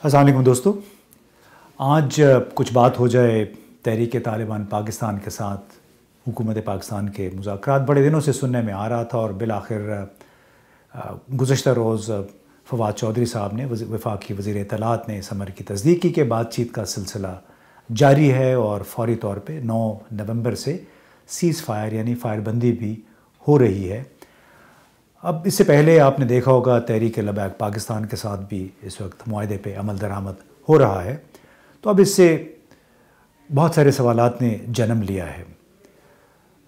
السلام علیکم دوستو، آج کچھ بات ہو جائے تحریک طالبان پاکستان کے ساتھ حکومت پاکستان کے مذاکرات بڑے دنوں سے سننے میں آ رہا تھا، اور بالآخر گزشتہ روز فواد چودھری صاحب نے وفاقی وزیر اطلاعات نے اس امر کی تصدیق کی کہ بات چیت کا سلسلہ جاری ہے اور فوری طور پہ 9 نومبر سے سیز فائر یعنی فائر بندی بھی ہو رہی ہے۔ اب اس سے پہلے آپ نے دیکھا ہوگا تحریک لبیک پاکستان کے ساتھ بھی اس وقت معاہدے پہ عمل درآمد ہو رہا ہے، تو اب اس سے بہت سارے سوالات نے جنم لیا ہے،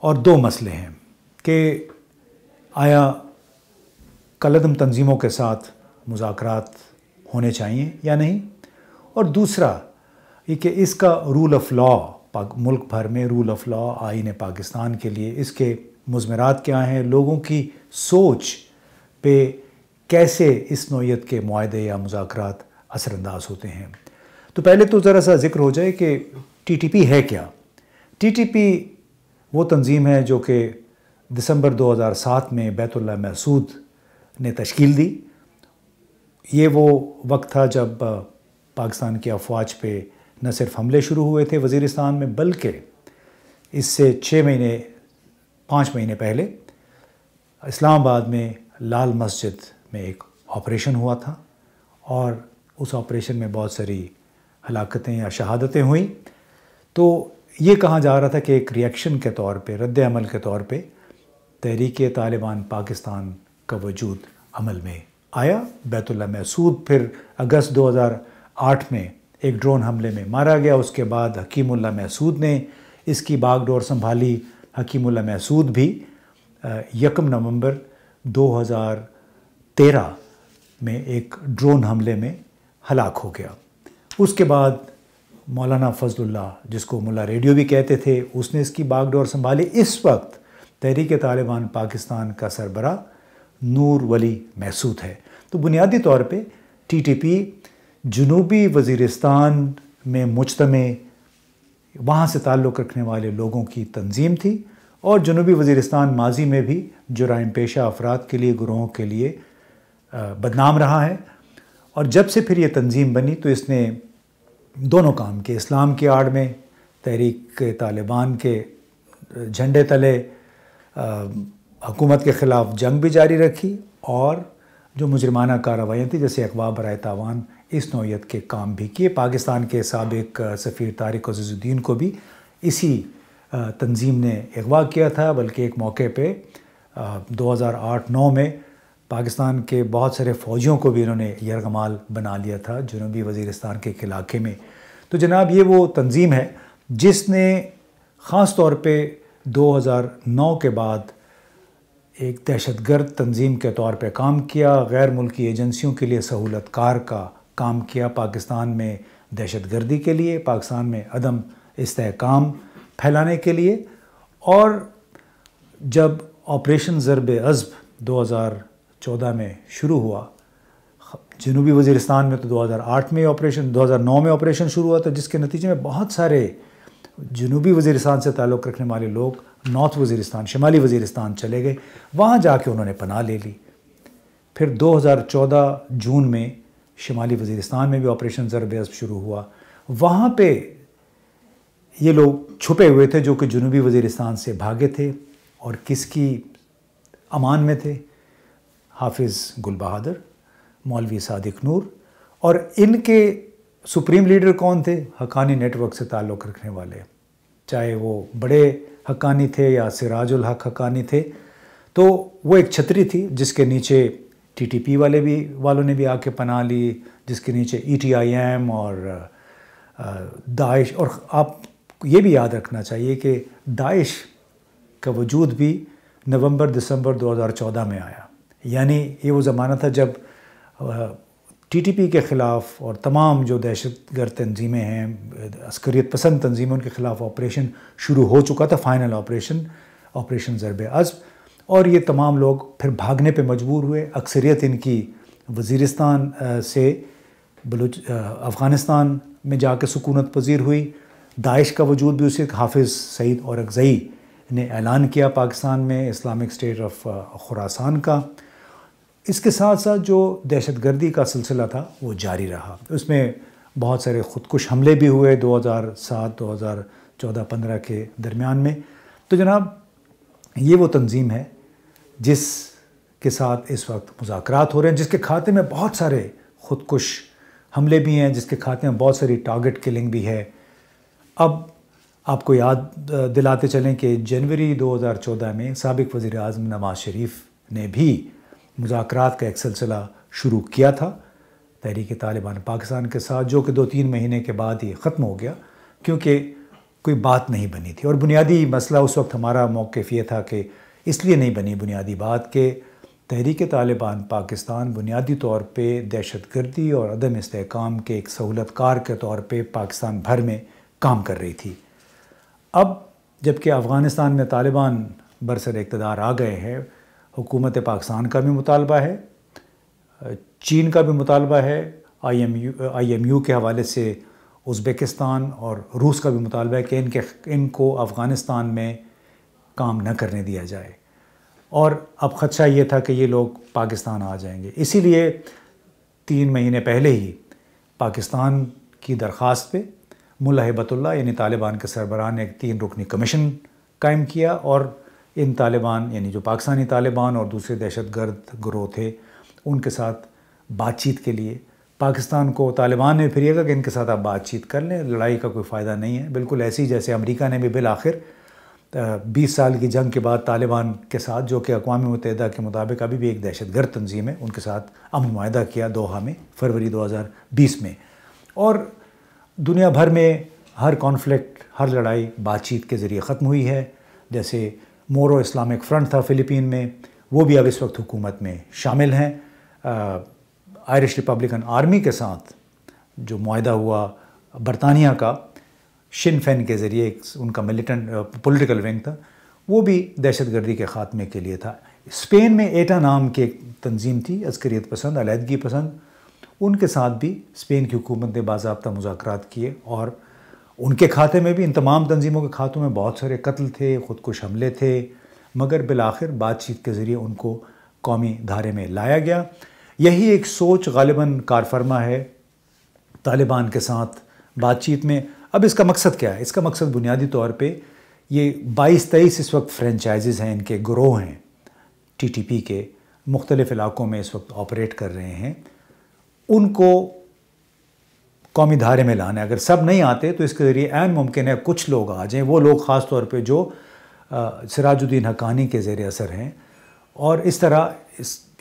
اور دو مسئلے ہیں کہ آیا کالعدم تنظیموں کے ساتھ مذاکرات ہونے چاہیے یا نہیں، اور دوسرا یہ کہ اس کا رول آف لا ملک بھر میں رول آف لا آئین پاکستان کے لیے اس کے مضمرات کیا ہیں، لوگوں کی سوچ پہ کیسے اس نوعیت کے معاہدے یا مذاکرات اثر انداز ہوتے ہیں۔ تو پہلے تو ذرا سا ذکر ہو جائے کہ ٹی ٹی پی ہے کیا۔ ٹی ٹی پی وہ تنظیم ہے جو کہ دسمبر 2007 میں بیت اللہ محسود نے تشکیل دی۔ یہ وہ وقت تھا جب پاکستان کی افواج پہ نہ صرف حملے شروع ہوئے تھے وزیرستان میں، بلکہ اس سے 5 مہینے پہلے اسلام آباد میں لال مسجد میں ایک آپریشن ہوا تھا، اور اس آپریشن میں بہت ساری ہلاکتیں یا شہادتیں ہوئیں۔ تو یہ کہا جا رہا تھا کہ ایک ریئیکشن کے طور پہ، رد عمل کے طور پہ تحریک طالبان پاکستان کا وجود عمل میں آیا۔ بیت اللہ محسود پھر اگست 2008 میں ایک ڈرون حملے میں مارا گیا۔ اس کے بعد حکیم اللہ محسود نے اس کی باغ ڈور سنبھالی۔ حکیم اللہ محسود بھی 1 نومبر 2013 میں ایک ڈرون حملے میں ہلاک ہو گیا۔ اس کے بعد مولانا فضل اللہ، جس کو ملا ریڈیو بھی کہتے تھے، اس نے اس کی باغ ڈور سنبھالی۔ اس وقت تحریک طالبان پاکستان کا سربراہ نور ولی محسود ہے۔ تو بنیادی طور پہ ٹی ٹی پی جنوبی وزیرستان میں مجتمع وہاں سے تعلق رکھنے والے لوگوں کی تنظیم تھی، اور جنوبی وزیرستان ماضی میں بھی جرائم پیشہ افراد کے لیے، گروہوں کے لیے بدنام رہا ہے۔ اور جب سے پھر یہ تنظیم بنی تو اس نے دونوں کام کیے، اسلام کی آڑ میں تحریک طالبان کے جھنڈے تلے حکومت کے خلاف جنگ بھی جاری رکھی، اور جو مجرمانہ کارروائیاں تھیں جیسے اغوا برائے تاوان، اس نوعیت کے کام بھی کیے۔ پاکستان کے سابق سفیر طارق عزیز الدین کو بھی اسی تنظیم نے اغوا کیا تھا، بلکہ ایک موقع پہ 2008-9 میں پاکستان کے بہت سارے فوجیوں کو بھی انہوں نے یرغمال بنا لیا تھا جنوبی وزیرستان کے ایک علاقے میں۔ تو جناب یہ وہ تنظیم ہے جس نے خاص طور پہ 2009 کے بعد ایک دہشت گرد تنظیم کے طور پہ کام کیا، غیر ملکی ایجنسیوں کے لیے سہولت کار کا کام کیا، پاکستان میں دہشت گردی کے لیے، پاکستان میں عدم استحکام پھیلانے کے لیے۔ اور جب آپریشن ضرب عضب 2014 میں شروع ہوا، جنوبی وزیرستان میں تو 2009 میں آپریشن شروع ہوا تھا، جس کے نتیجے میں بہت سارے جنوبی وزیرستان سے تعلق رکھنے والے لوگ نارتھ وزیرستان، شمالی وزیرستان چلے گئے، وہاں جا کے انہوں نے پناہ لے لی۔ پھر 2014 جون میں شمالی وزیرستان میں بھی آپریشن ضرب عضب شروع ہوا۔ وہاں پہ یہ لوگ چھپے ہوئے تھے جو کہ جنوبی وزیرستان سے بھاگے تھے، اور کس کی امان میں تھے؟ حافظ گل بہادر، مولوی صادق نور، اور ان کے سپریم لیڈر کون تھے؟ حقانی نیٹ ورک سے تعلق رکھنے والے، چاہے وہ بڑے حقانی تھے یا سراج الحق حقانی تھے۔ تو وہ ایک چھتری تھی جس کے نیچے ٹی ٹی پی والوں نے بھی آ کے پناہ لی، جس کے نیچے ETIM اور داعش۔ اور آپ یہ بھی یاد رکھنا چاہیے کہ داعش کا وجود بھی دسمبر 2014 میں آیا، یعنی یہ وہ زمانہ تھا جب ٹی ٹی پی کے خلاف اور تمام جو دہشت گرد تنظیمیں ہیں، عسکریت پسند تنظیموں کے خلاف آپریشن شروع ہو چکا تھا، فائنل آپریشن ضرب عضب، اور یہ تمام لوگ پھر بھاگنے پہ مجبور ہوئے۔ اکثریت ان کی وزیرستان سے افغانستان میں جا کے سکونت پذیر ہوئی۔ داعش کا وجود بھی اسے حافظ سعید اورکزئی نے اعلان کیا پاکستان میں اسلامک اسٹیٹ آف خراسان کا۔ اس کے ساتھ ساتھ جو دہشت گردی کا سلسلہ تھا وہ جاری رہا. اس میں بہت سارے خودکش حملے بھی ہوئے 2007 2014 15 کے درمیان میں. تو جناب یہ وہ تنظیم ہے جس کے ساتھ اس وقت مذاکرات ہو رہے ہیں، جس کے کھاتے میں بہت سارے خودکش حملے بھی ہیں، جس کے کھاتے میں بہت ساری ٹارگٹ کلنگ بھی ہے. اب آپ کو یاد دلاتے چلیں کہ جنوری 2014 میں سابق وزیر اعظم نواز شریف نے بھی مذاکرات کا ایک سلسلہ شروع کیا تھا تحریک طالبان پاکستان کے ساتھ، جو کہ 2-3 مہینے کے بعد ہی ختم ہو گیا کیونکہ کوئی بات نہیں بنی تھی. اور بنیادی مسئلہ اس وقت ہمارا موقف یہ تھا کہ اس لیے نہیں بنی بنیادی بات کہ تحریک طالبان پاکستان بنیادی طور پہ دہشت گردی اور عدم استحکام کے ایک سہولت کار کے طور پہ پاکستان بھر میں کام کر رہی تھی. اب جب کہ افغانستان میں طالبان برسر اقتدار آ گئے ہیں، حکومت پاکستان کا بھی مطالبہ ہے، چین کا بھی مطالبہ ہے، آئی ایم یو کے حوالے سے ازبکستان اور روس کا بھی مطالبہ ہے کہ ان کو افغانستان میں کام نہ کرنے دیا جائے. اور اب خدشہ یہ تھا کہ یہ لوگ پاکستان آ جائیں گے. اسی لیے 3 مہینے پہلے ہی پاکستان کی درخواست پہ ملا ہیبت اللہ یعنی طالبان کے سربراہ نے ایک 3 رکنی کمیشن قائم کیا اور ان طالبان یعنی جو پاکستانی طالبان اور دوسرے دہشت گرد گروہ تھے ان کے ساتھ بات چیت کے لیے پاکستان کو طالبان نے پھر یہ کہا کہ ان کے ساتھ آپ بات چیت کر لیں، لڑائی کا کوئی فائدہ نہیں ہے. بالکل ایسی جیسے امریکہ نے بھی بالآخر 20 سال کی جنگ کے بعد طالبان کے ساتھ، جو کہ اقوام متحدہ کے مطابق ابھی بھی ایک دہشت گرد تنظیم ہے، ان کے ساتھ امن معاہدہ کیا دوحہ میں فروری 2020 میں. اور دنیا بھر میں ہر کانفلکٹ، ہر لڑائی بات چیت کے ذریعے ختم ہوئی ہے. جیسے مورو اسلامک فرنٹ تھا فلپین میں، وہ بھی اب اس وقت حکومت میں شامل ہیں. آئرش ریپبلکن آرمی کے ساتھ جو معاہدہ ہوا برطانیہ کا شن فین کے ذریعے، ان کا ملیٹنٹ پولیٹیکل ونگ تھا، وہ بھی دہشت گردی کے خاتمے کے لیے تھا. اسپین میں ایٹا نام کی ایک تنظیم تھی عسکریت پسند، علیحدگی پسند، ان کے ساتھ بھی اسپین کی حکومت نے باضابطہ مذاکرات کیے اور ان کے کھاتے میں بھی، ان تمام تنظیموں کے خاتوں میں بہت سارے قتل تھے، خودکش حملے تھے، مگر بالآخر بات چیت کے ذریعے ان کو قومی دھارے میں لایا گیا. یہی ایک سوچ غالباً کار فرما ہے طالبان کے ساتھ بات چیت میں. اب اس کا مقصد کیا ہے؟ اس کا مقصد بنیادی طور پہ یہ 22-23 اس وقت فرینچائزز ہیں، ان کے گروہ ہیں ٹی ٹی پی کے، مختلف علاقوں میں اس وقت آپریٹ کر رہے ہیں، ان کو قومی دھارے میں لانا ہے. اگر سب نہیں آتے تو اس کے ذریعے عین ممکن ہے کچھ لوگ آ جائیں، وہ لوگ خاص طور پہ جو سراج الدین حقانی کے زیر اثر ہیں، اور اس طرح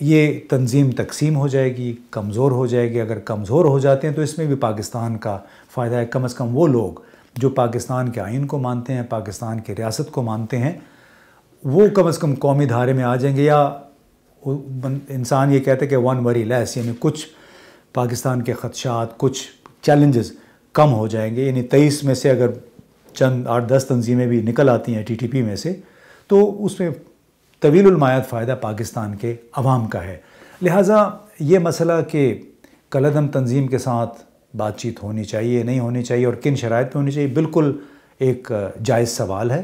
یہ تنظیم تقسیم ہو جائے گی، کمزور ہو جائے گی. اگر کمزور ہو جاتے ہیں تو اس میں بھی پاکستان کا فائدہ ہے. کم از کم وہ لوگ جو پاکستان کے آئین کو مانتے ہیں، پاکستان کی ریاست کو مانتے ہیں، وہ کم از کم قومی دھارے میں آ جائیں گے. یا انسان یہ کہتا ہے کہ ون وری لیس، یعنی کچھ پاکستان کے خدشات، کچھ چیلنجز کم ہو جائیں گے. یعنی 23 میں سے اگر چند 8-10 تنظیمیں بھی نکل آتی ہیں ٹی ٹی پی میں سے، تو اس میں طویل المعاد فائدہ پاکستان کے عوام کا ہے. لہٰذا یہ مسئلہ کہ کالعدم تنظیم کے ساتھ بات چیت ہونی چاہیے، نہیں ہونی چاہیے اور کن شرائط پہ ہونی چاہیے، بالکل ایک جائز سوال ہے.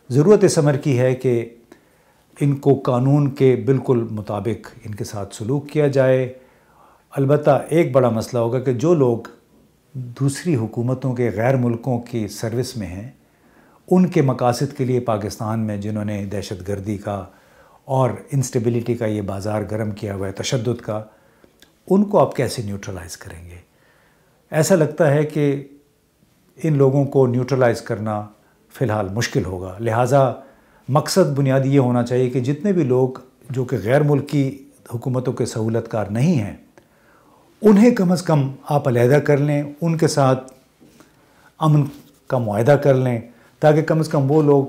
ضرورت اس امر کی ہے کہ ان کو قانون کے بالکل مطابق ان کے ساتھ سلوک کیا جائے. البتہ ایک بڑا مسئلہ ہوگا کہ جو لوگ دوسری حکومتوں کے، غیر ملکوں کی سروس میں ہیں، ان کے مقاصد کے لیے پاکستان میں جنہوں نے دہشت گردی کا اور انسٹیبلٹی کا یہ بازار گرم کیا ہوا ہے، تشدد کا، ان کو آپ کیسے نیوٹرلائز کریں گے؟ ایسا لگتا ہے کہ ان لوگوں کو نیوٹرلائز کرنا فی الحال مشکل ہوگا. لہٰذا مقصد بنیادی یہ ہونا چاہیے کہ جتنے بھی لوگ جو کہ غیر ملکی حکومتوں کے سہولت کار نہیں ہیں، انہیں کم از کم آپ علیحدہ کر لیں، ان کے ساتھ امن کا معاہدہ کر لیں، تاکہ کم از کم وہ لوگ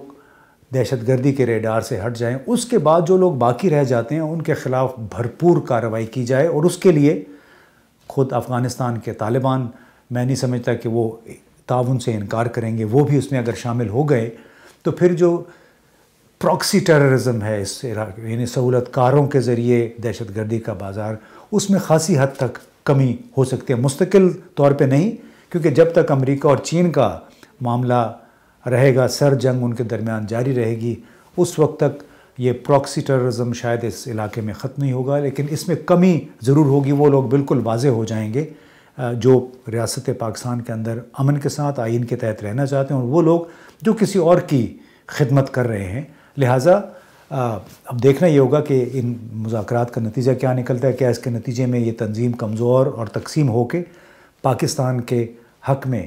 دہشت گردی کے ریڈار سے ہٹ جائیں. اس کے بعد جو لوگ باقی رہ جاتے ہیں ان کے خلاف بھرپور کارروائی کی جائے. اور اس کے لیے خود افغانستان کے طالبان، میں نہیں سمجھتا کہ وہ تعاون سے انکار کریں گے. وہ بھی اس میں اگر شامل ہو گئے تو پھر جو پراکسی ٹیررزم ہے اس علاقے، یعنی سہولت کاروں کے ذریعے دہشت گردی کا بازار، اس میں خاصی حد تک کمی ہو سکتی ہے. مستقل طور پہ نہیں، کیونکہ جب تک امریکہ اور چین کا معاملہ رہے گا، سر جنگ ان کے درمیان جاری رہے گی، اس وقت تک یہ پراکسی ٹیررزم شاید اس علاقے میں ختم نہیں ہوگا، لیکن اس میں کمی ضرور ہوگی۔ وہ لوگ بالکل واضح ہو جائیں گے جو ریاست پاکستان کے اندر امن کے ساتھ آئین کے تحت رہنا چاہتے ہیں، اور وہ لوگ جو کسی اور کی خدمت کر رہے ہیں۔ لہٰذا اب دیکھنا یہ ہوگا کہ ان مذاکرات کا نتیجہ کیا نکلتا ہے، کیا اس کے نتیجے میں یہ تنظیم کمزور اور تقسیم ہو کے پاکستان کے حق میں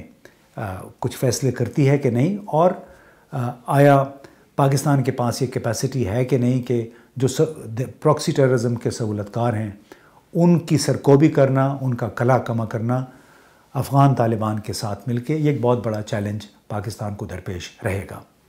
کچھ فیصلے کرتی ہے کہ نہیں، اور آیا پاکستان کے پاس یہ کیپیسٹی ہے کہ نہیں کہ جو پراکسی ٹیررزم کے سہولت کار ہیں ان کی سرکوبی کرنا، ان کا کلا کما کرنا افغان طالبان کے ساتھ مل کے، یہ ایک بہت بڑا چیلنج پاکستان کو درپیش رہے گا۔